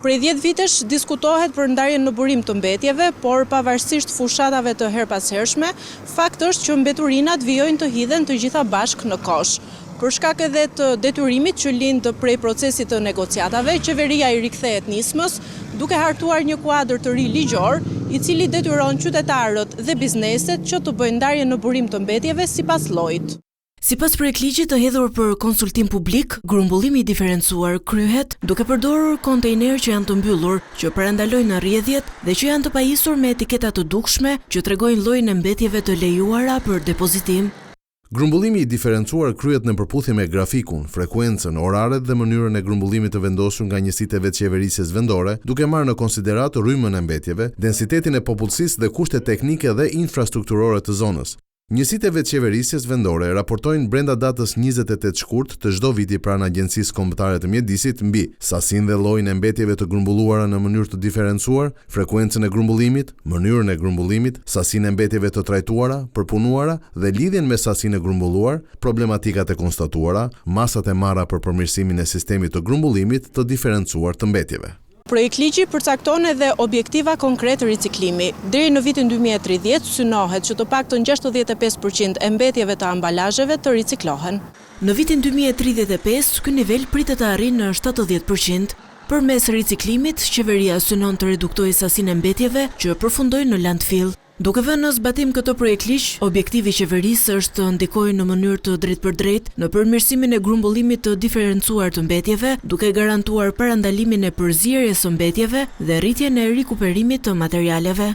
Prej 10 vitesh diskutohet për ndarjen në burim të mbetjeve, por pavarësisht fushatave të herpashershme, fakt është që mbeturinat vijojnë të hidhen të gjitha bashkë në kosh. Për shkak edhe të detyrimit që lind prej procesit të negociatave, qeveria i rikthehet nismës, duke hartuar një kuadër të ri ligjor, i cili detyron qytetarët dhe bizneset që të bëjnë ndarje në burim të mbetjeve sipas llojit. Sipas projektligjit të hedhur për konsultim publik, grumbullimi i diferencuar kryhet duke përdorur kontejner që janë të mbyllur, që parandalojnë rrjedhjet dhe që janë të pajisur me etiketa të dukshme që tregojnë llojin e mbetjeve të lejuara për depozitim. Grumbullimi i diferencuar kryhet në përputhje me grafikun, frekuencën, oraret dhe mënyrën e grumbullimit të vendosur nga njësitë e vetëqeverisjes vendore, duke marrë në konsiderat rrymën e mbetjeve, densitetin e popullsisë dhe kushtet teknike dhe infrastrukturore të zonës. Njësitë e vetëqeverisjes vendore raportojnë brenda datës 28 shkurt të çdo viti pranë Agjencisë Kombëtare të Mjedisit mbi sasinë dhe llojin e mbetjeve të grumbulluara në mënyrë të diferencuar, frekuencën e grumbullimit, mënyrën e grumbullimit, sasinë e mbetjeve të trajtuara, përpunuara dhe lidhjen me sasinë e grumbulluar, problematikat e konstatuara, masat e marra për përmirësimin e sistemit të grumbullimit të diferencuar të mbetjeve. Projektligji përcakton edhe objektiva konkret riciklimi. Deri në vitin 2030 synohet që të paktën 65% e mbetjeve të ambalazheve të riciklohen. Në vitin 2035 ky nivel pritet të arrijë në 70%. Përmes riciklimit, qeveria synon të reduktojë sasinë e mbetjeve që përfundojnë në landfill. Duke vënë në zbatim këtë projektligj, objektivi i qeverisë është të ndikojë në mënyrë të drejtpërdrejtë në përmirësimin e grumbullimit të diferencuar të mbetjeve, duke garantuar parandalimin e përzierjes së mbetjeve dhe rritjen e rikuperimit të materialeve.